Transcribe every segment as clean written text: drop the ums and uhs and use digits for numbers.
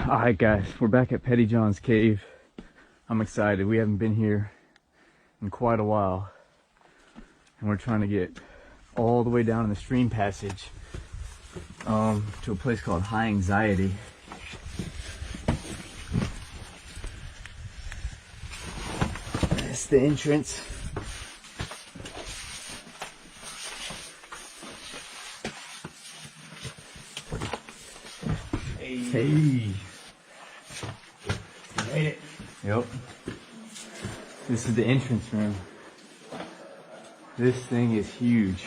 Alright guys, we're back at Petty John's cave. I'm excited. We haven't been here in quite a while. And we're trying to get all the way down in the stream passage to a place called High Anxiety. That's the entrance. Hey. You made it. Yep. This is the entrance room. This thing is huge.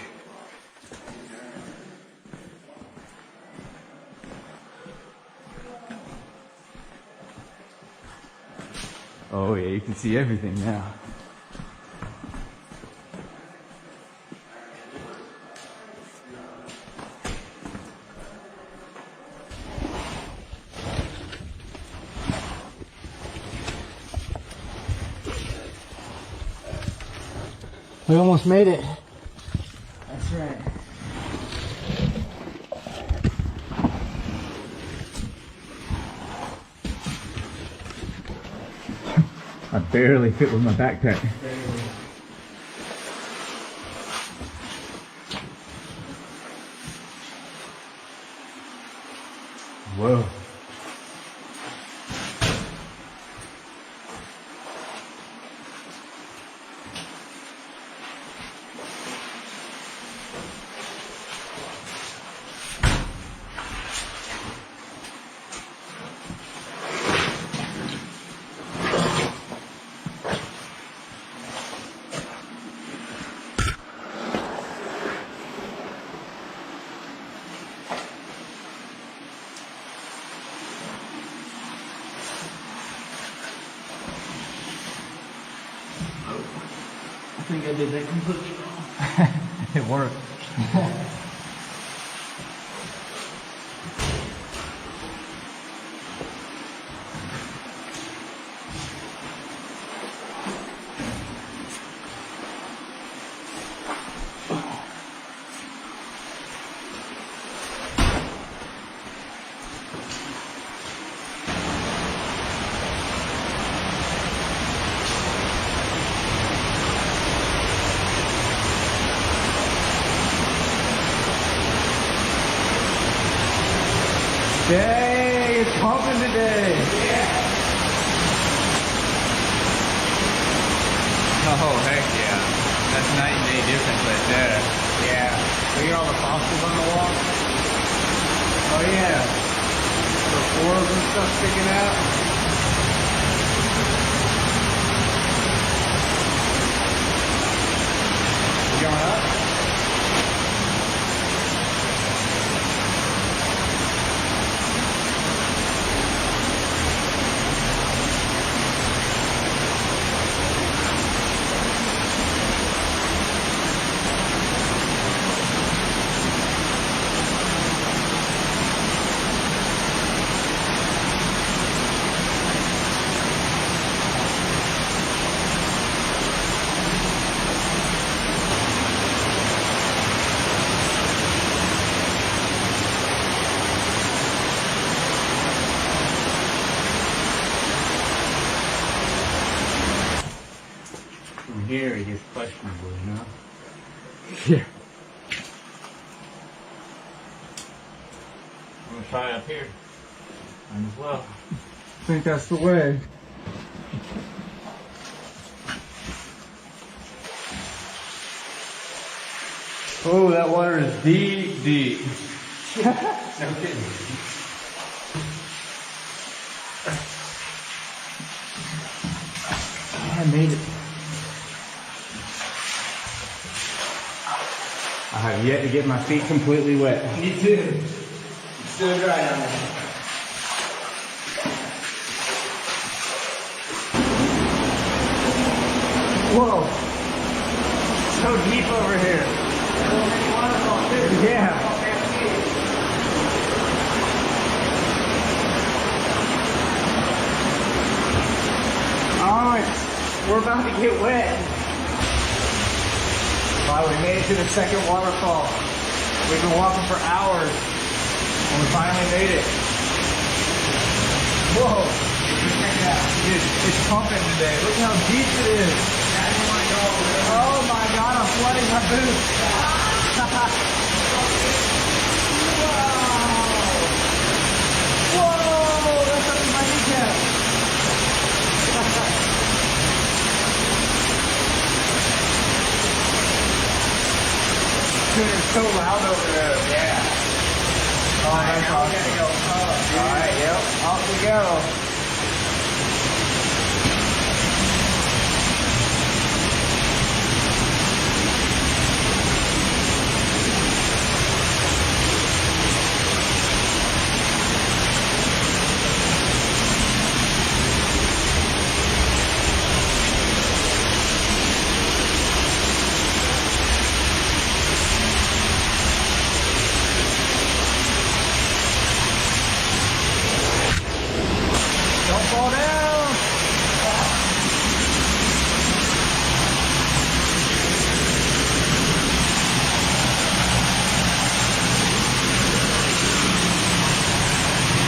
Oh yeah, you can see everything now. We almost made it. That's right. I barely fit with my backpack. Whoa. I think I did that completely wrong. It worked. Dang, it's pumping today. Yeah. Oh, heck yeah. That's night and day difference right there. Yeah. Look at all the fossils on the wall. Oh, yeah. The orbs and stuff sticking out. You going up? From here it gets questionable, you know? Yeah. I'm gonna try up here. Might as well. I think that's the way. Oh, that water is deep, deep. No kidding. I made it. I have yet to get my feet completely wet. Me too. It's still dry down there. Whoa. So deep over here. Waterfall too. Yeah. Oh, we're about to get wet. Wow, we made it to the second waterfall. We've been walking for hours, and we finally made it. Dude, it's pumping today. Look how deep it is. Oh my god, I'm flooding my boots. Whoa, that's up to my kneecap. Dude, it's so loud over there. Yeah. Oh, that's awesome. We're gonna go up. Alright, yep. Off we go. Don't fall down!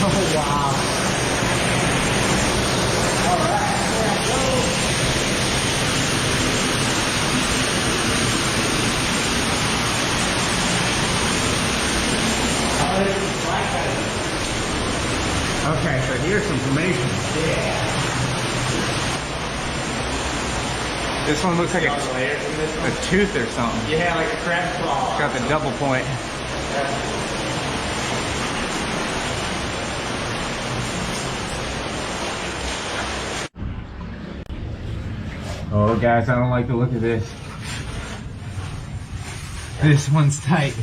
Oh, wow. All right, let's go. Okay, so here's some information. Yeah. This one looks like a tooth or something. Yeah, like a crab claw. It's got the double point. Oh, guys, I don't like the look of this. This one's tight.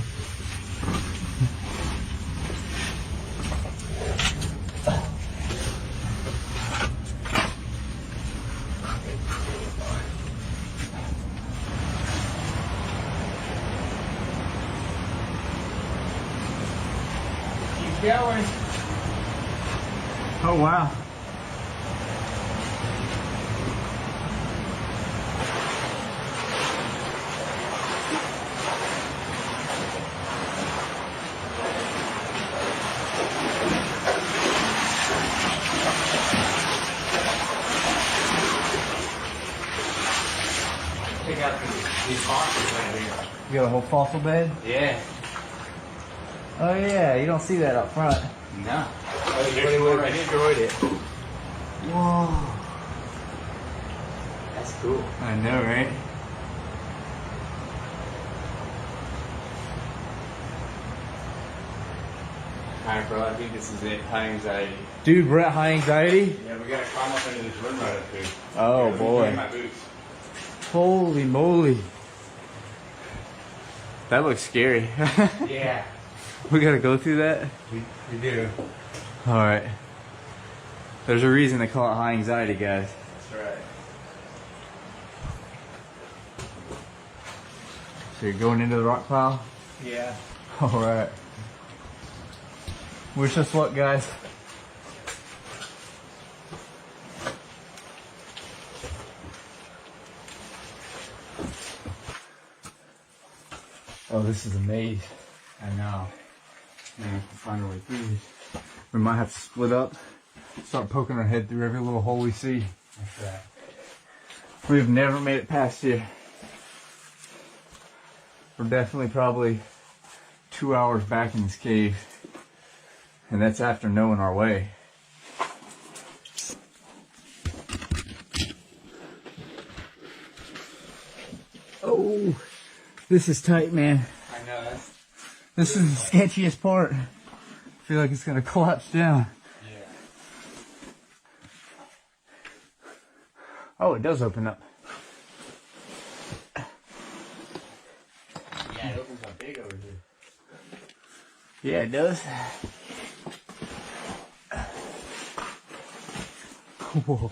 Going. Oh, wow. Check out these fossils right here. You got a whole fossil bed? Yeah. Oh yeah, you don't see that up front. No. They would have destroyed it. Whoa. That's cool. I know, right? Alright, bro, I think this is it. High anxiety. Dude, we're at high anxiety? Yeah, we gotta climb up into this room right up here. Oh, yeah, boy. My boots. Holy moly. That looks scary. Yeah. We gotta go through that? We do. Alright. There's a reason they call it high anxiety, guys. That's right. So you're going into the rock pile? Yeah. Alright. Wish us luck, guys. Oh, this is a maze. I know. Man, we have to find our way through this. We might have to split up, start poking our head through every little hole we see. That's right. We've never made it past here. We're definitely probably 2 hours back in this cave. And that's after knowing our way. Oh, this is tight, man. I know. This is the sketchiest part. I feel like it's gonna collapse down. Yeah. Oh, it does open up. Yeah, it opens up big over here. Yeah, it does. Whoa.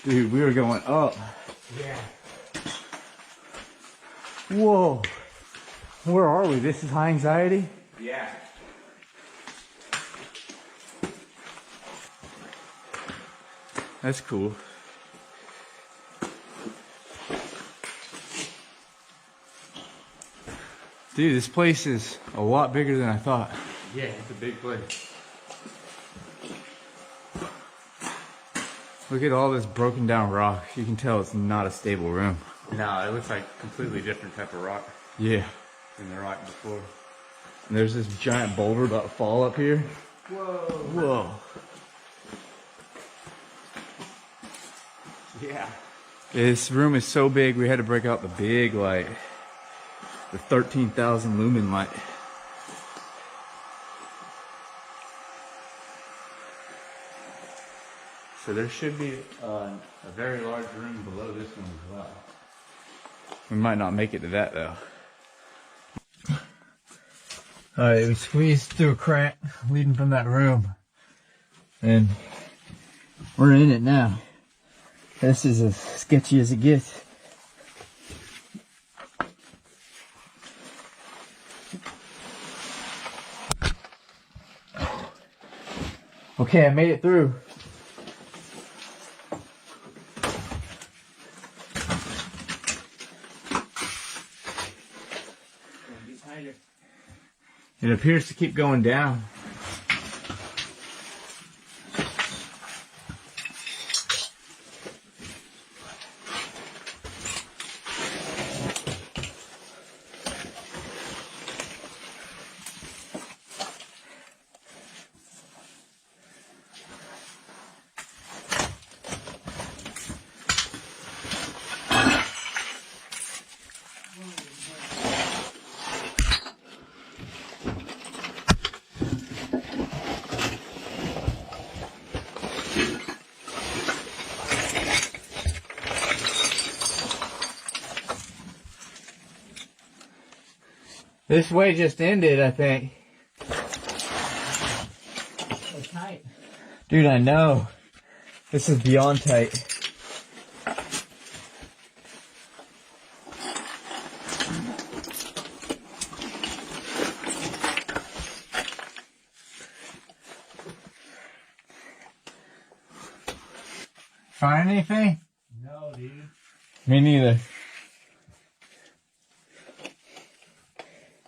Dude, we were going up. Yeah. Whoa. Where are we? This is high anxiety? Yeah. That's cool. Dude, this place is a lot bigger than I thought. Yeah, it's a big place. Look at all this broken down rock. You can tell it's not a stable room. No, it looks like a completely different type of rock Yeah. than the rock before. And there's this giant boulder about to fall up here. Whoa. Whoa. Yeah. This room is so big, we had to break out the big light. The 13,000 lumen light. So there should be a very large room below this one as well. We might not make it to that though. Alright, we squeezed through a crack leading from that room. And we're in it now. This is as sketchy as it gets. Okay, I made it through. It appears to keep going down. This way just ended, I think. It's tight. Dude, I know. This is beyond tight. Find anything? No, dude. Me neither.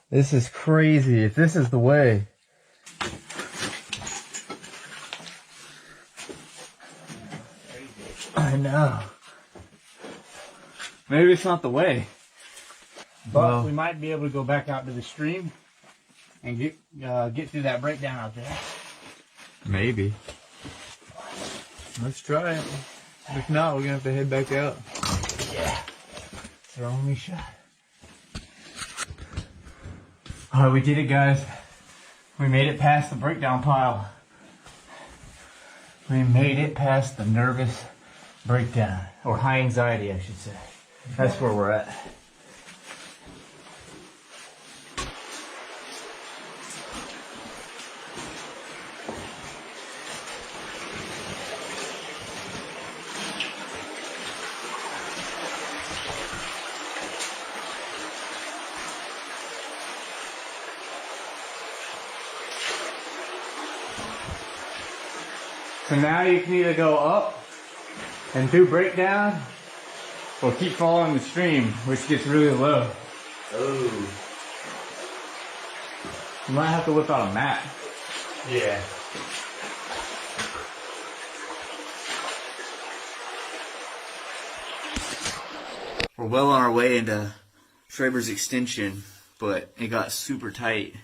This is crazy. If this is the way. I know. Maybe it's not the way. But we might be able to go back out to the stream and get through that breakdown out there. Maybe. Let's try it. If not, we're gonna have to head back out. Yeah. It's our only shot. Alright, we did it, guys. We made it past the breakdown pile. We made it past the nervous breakdown. Or high anxiety, I should say. That's where we're at. So now you can either go up and do breakdown, or keep following the stream, which gets really low. Oh. You might have to whip out a map. Yeah. We're well on our way into Schreiber's extension, but it got super tight.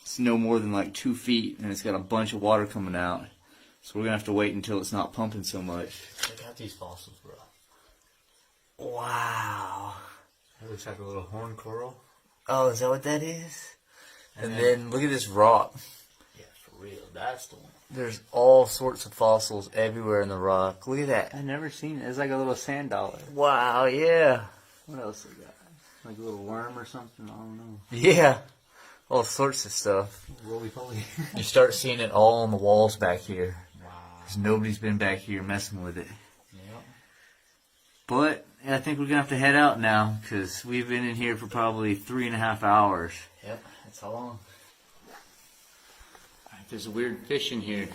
It's no more than like 2 feet, and it's got a bunch of water coming out. So we're gonna have to wait until it's not pumping so much. Check out these fossils, bro. Wow. That looks like a little horn coral. Oh, is that what that is? And then look at this rock. Yeah, for real. That's the one. There's all sorts of fossils everywhere in the rock. Look at that. I've never seen it. It's like a little sand dollar. Wow, yeah. What else we got? Like a little worm or something? I don't know. Yeah. All sorts of stuff. Roly-poly. You start seeing it all on the walls back here. Wow. Because nobody's been back here messing with it. Yep. But I think we're going to have to head out now, because we've been in here for probably 3.5 hours. Yep, that's how long. There's a weird fish in here.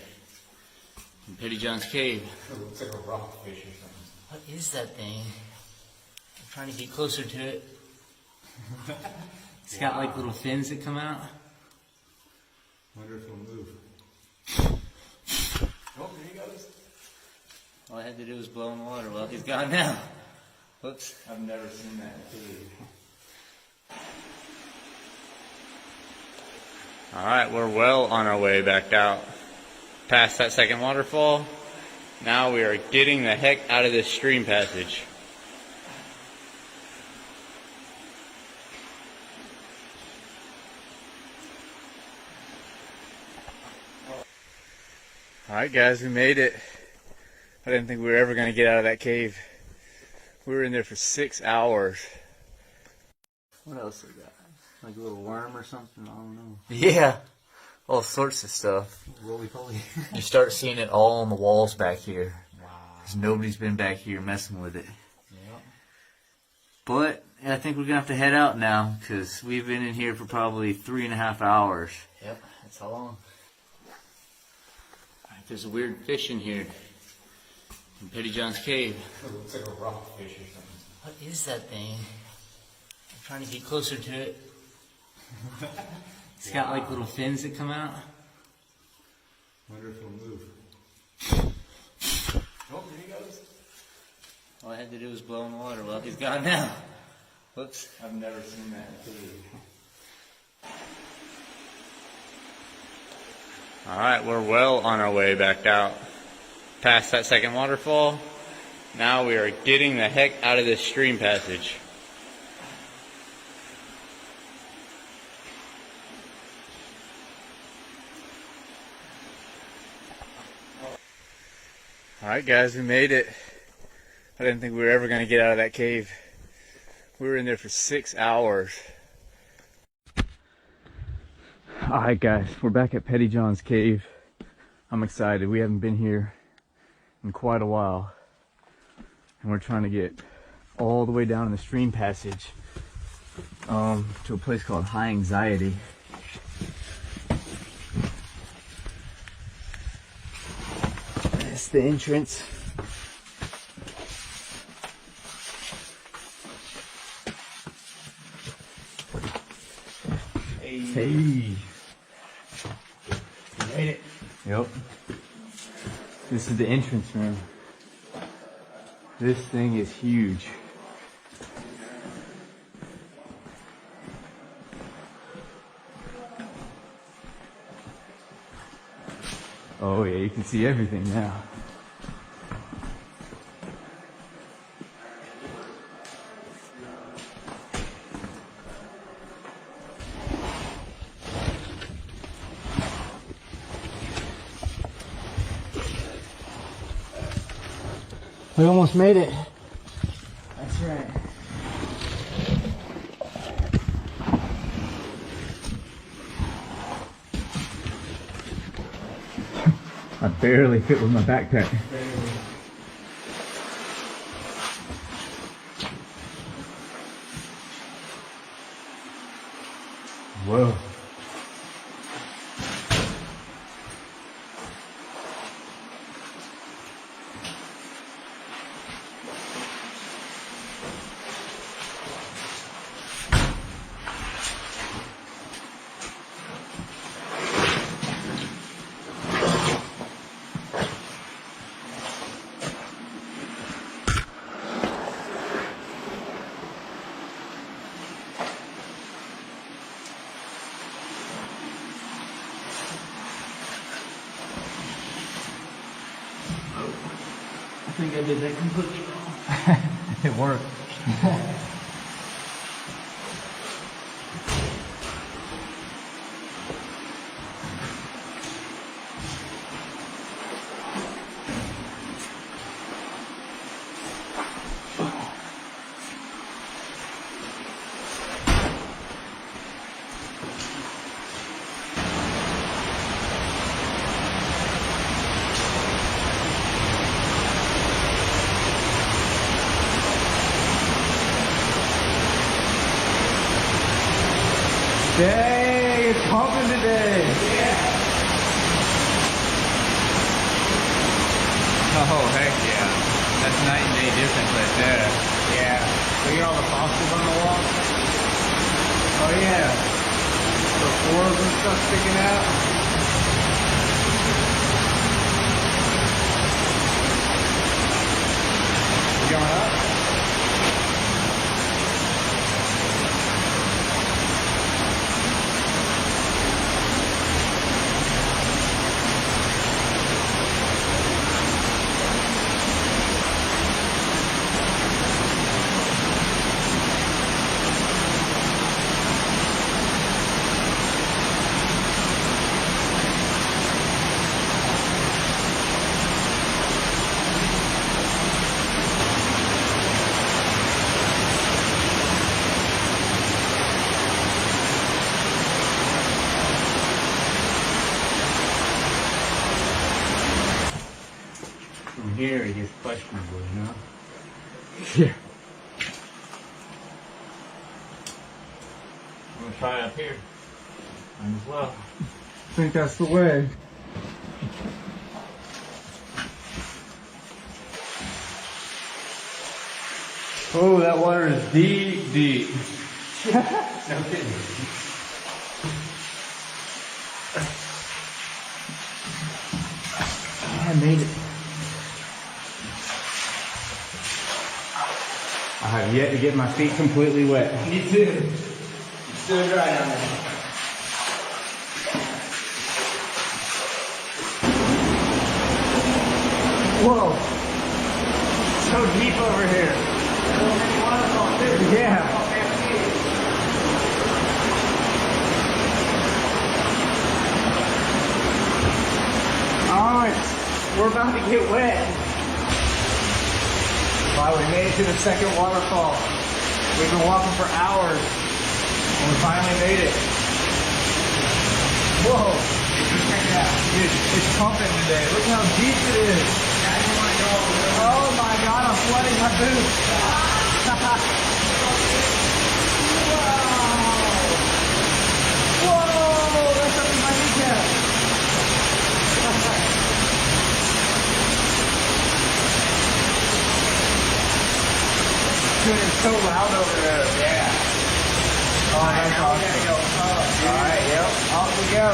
In Petty John's cave. It looks like a rockfish or something. What is that thing? I'm trying to get closer to it. It's got like little fins that come out. Wonder if he'll move. Oh, there he goes. All I had to do was blow in the water. Well, he's gone now. Whoops. I've never seen that cave. Alright, we're well on our way back out. Past that second waterfall. Now we are getting the heck out of this stream passage. Alright guys, we made it. I didn't think we were ever going to get out of that cave. We were in there for 6 hours. What else we got? Like a little worm or something? I don't know. Yeah, all sorts of stuff. Roly-poly. You start seeing it all on the walls back here. Wow. Because nobody's been back here messing with it. Yep. But I think we're going to have to head out now because we've been in here for probably 3.5 hours. Yep, that's how long. There's a weird fish in here. In Petty John's cave. It looks like a rockfish or something. What is that thing? I'm trying to get closer to it. It's got like little fins that come out. Wonder if he'll move. Oh, there he goes. All I had to do was blow in the water. Well, he's gone now. Whoops. I've never seen that cave. Alright, we're well on our way back out. Past that second waterfall. Now we are getting the heck out of this stream passage. Alright guys, we made it. I didn't think we were ever going to get out of that cave. We were in there for 6 hours. Alright guys, we're back at Petty John's cave. I'm excited. We haven't been here in quite a while. And we're trying to get all the way down in the stream passage to a place called High Anxiety. That's the entrance. Hey. You made it. Yep. This is the entrance room. This thing is huge. Oh yeah, you can see everything now. We almost made it. That's right. I barely fit with my backpack. Whoa. I think I did that completely wrong. It worked. Dang, it's pumping today. Yeah. Oh, heck yeah. That's night and day difference right there. Yeah. Look at all the fossils on the wall. Oh yeah. The floors and stuff sticking out. You going up? From here it gets questionable, you know? Yeah. I'm gonna try up here. Might as well. I think that's the way. Oh, that water is deep, deep. No kidding. I made it. I have yet to get my feet completely wet. Me too. It's still dry down there. Whoa. So deep over here. Waterfall too. Yeah. Oh, we're about to get wet. Wow, we made it to the second waterfall. We've been walking for hours, and we finally made it. Whoa! Check it out. Dude, it's pumping today. Look how deep it is. Oh my god, I'm flooding my boots. Wow! Whoa! That's up to my kneecap. Dude, it's so loud over there. Yeah. Oh, that's awesome. We gotta go up. Alright, yep. Off we go.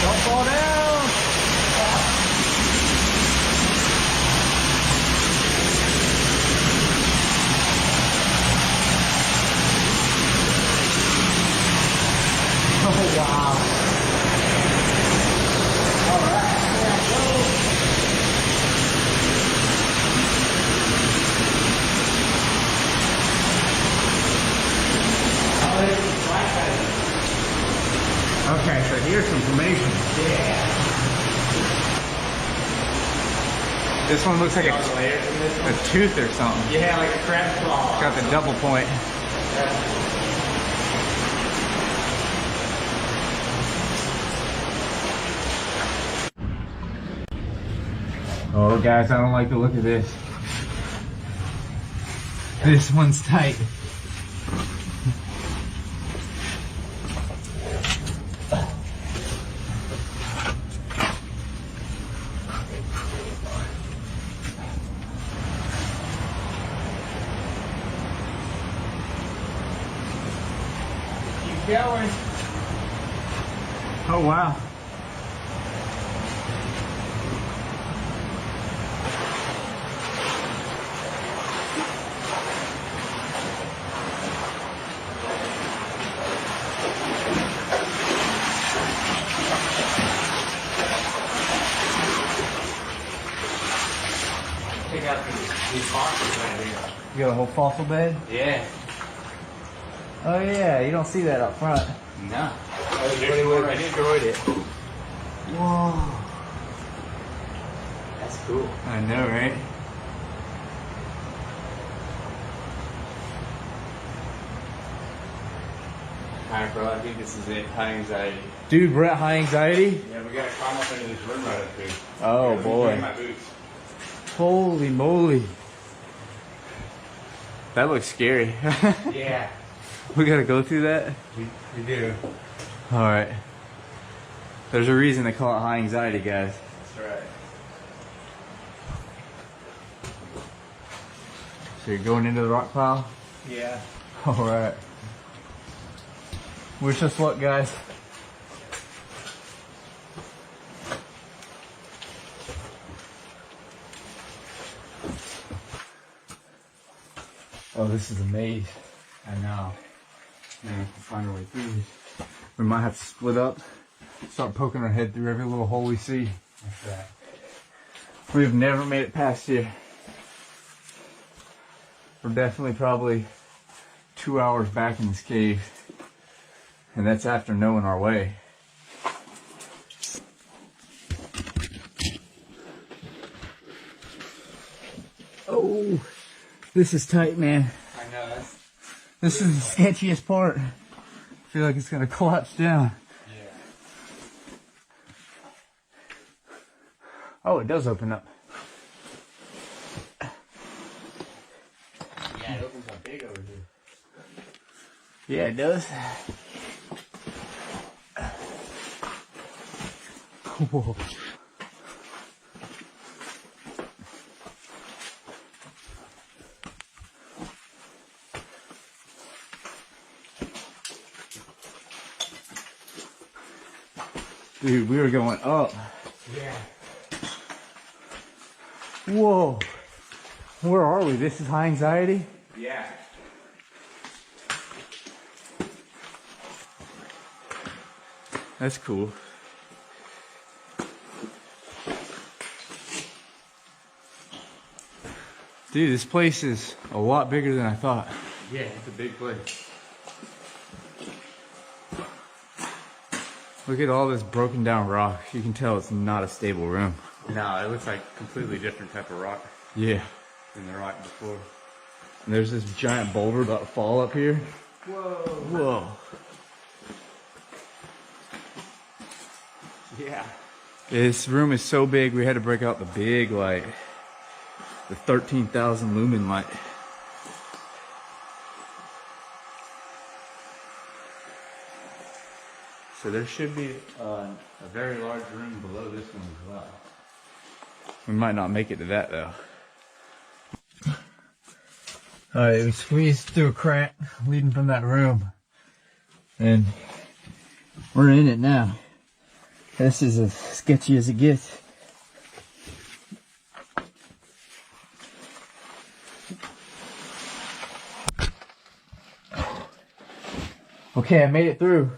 Don't fall down. Oh, wow. All right. Okay, so here's some information. Yeah. This one looks like a tooth or something. Yeah, like a crab claw. Got the double point. Oh, guys, I don't like the look of this. This one's tight. Keep going. Oh, wow. Check out these fossils right here. You got a whole fossil bed? Yeah. Oh yeah, you don't see that up front. No. Everybody would have destroyed it. Whoa. That's cool. I know, right? Alright, bro, I think this is it. High anxiety. Dude, we're at high anxiety? Yeah, we gotta climb up into this room right up here. Oh, boy. My boots. Holy moly. That looks scary. Yeah, We gotta go through that? we do. Alright. There's a reason they call it high anxiety, guys. That's right. So you're going into the rock pile? Yeah. Alright. Wish us luck, guys. Oh, this is a maze. I know. Man, we can find our way through this. We might have to split up, start poking our head through every little hole we see. That's right. We've never made it past here. We're definitely probably 2 hours back in this cave. And that's after knowing our way. Oh, this is tight, man. I know. This is the sketchiest part. I feel like it's gonna collapse down. Yeah. Oh, it does open up. Yeah, it opens up big over here. Yeah, it does. Whoa. Dude, we were going up. Yeah. Whoa. Where are we? This is high anxiety? Yeah. That's cool. Dude, this place is a lot bigger than I thought. Yeah, it's a big place. Look at all this broken down rock. You can tell it's not a stable room. No, it looks like a completely different type of rock Yeah. than the rock before. And there's this giant boulder about to fall up here. Whoa. Whoa. Yeah. This room is so big, we had to break out the big light. The 13,000 lumen light. So there should be A very large room below this one as well. we might not make it to that though. Alright, we squeezed through a crack leading from that room. And we're in it now. This is as sketchy as it gets. Okay, I made it through.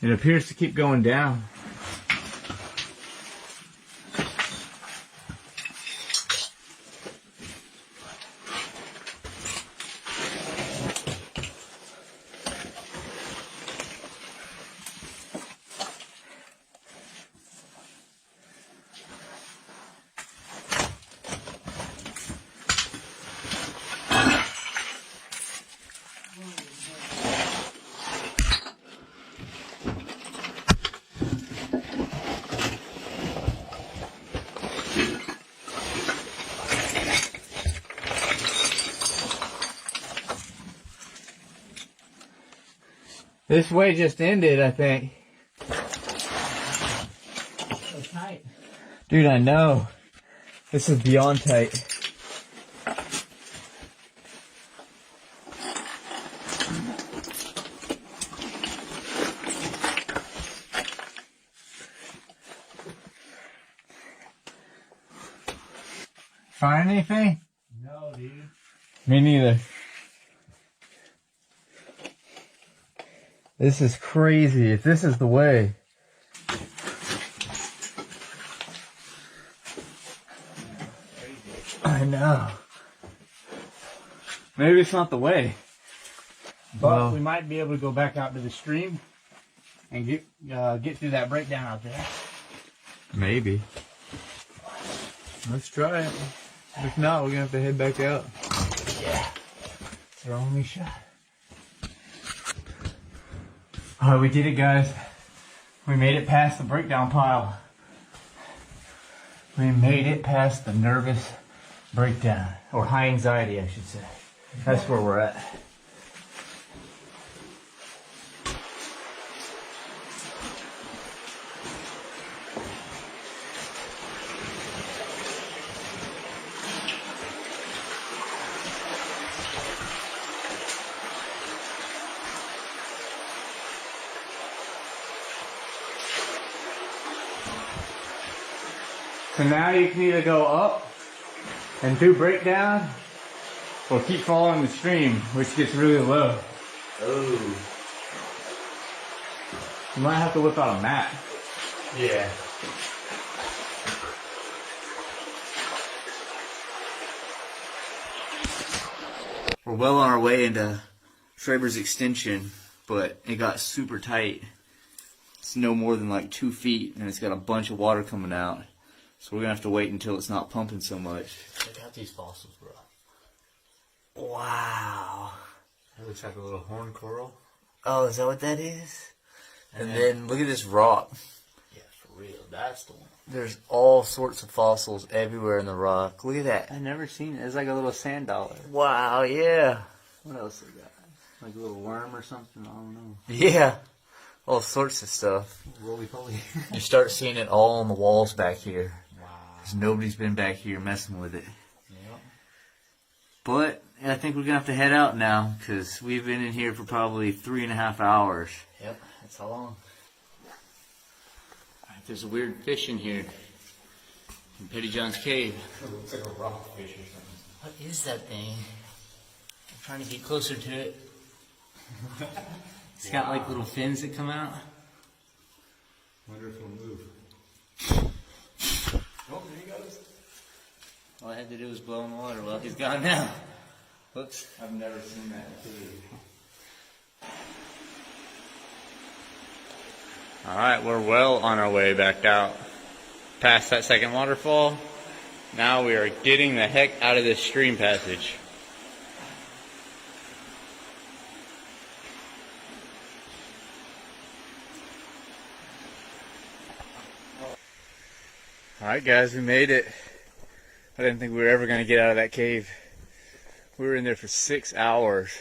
It appears to keep going down. This way just ended, I think. So tight. Dude, I know. This is beyond tight. Find anything? No, dude. Me neither. This is crazy. If this is the way. I know. Maybe it's not the way. But Well, we might be able to go back out to the stream and get through that breakdown out there. maybe. Let's try it. If not, we're gonna have to head back out. Yeah. It's our only shot. Alright, we did it, guys. We made it past the breakdown pile. We made it past the nervous breakdown. Or high anxiety, I should say. That's where we're at. So now you can either go up and do breakdown, or keep following the stream, which gets really low. Oh. You might have to whip out a map. Yeah. We're well on our way into Schreiber's extension, but it got super tight. It's no more than like 2 feet, and it's got a bunch of water coming out. So we're gonna have to wait until it's not pumping so much. Check out these fossils, bro. Wow. That looks like a little horn coral. Oh, is that what that is? And then look at this rock. Yeah, for real. That's the one. There's all sorts of fossils everywhere in the rock. Look at that. I've never seen it. It's like a little sand dollar. Wow, yeah. What else we got? Like a little worm or something? I don't know. Yeah. All sorts of stuff. Roly-poly. You start seeing it all on the walls back here. Wow. Because nobody's been back here messing with it. Yep. But I think we're going to have to head out now, because we've been in here for probably 3.5 hours. Yep, that's how long. There's a weird fish in here. In Petty John's cave. It looks like a rockfish or something. What is that thing? I'm trying to get closer to it. It's got like little fins that come out. Wonder if it'll move. Oh, there he goes. All I had to do was blow in the water. Well, he's gone now. Whoops. I've never seen that cave. Alright, we're well on our way back out. Past that second waterfall. Now we are getting the heck out of this stream passage. Alright guys, we made it. I didn't think we were ever going to get out of that cave. We were in there for 6 hours.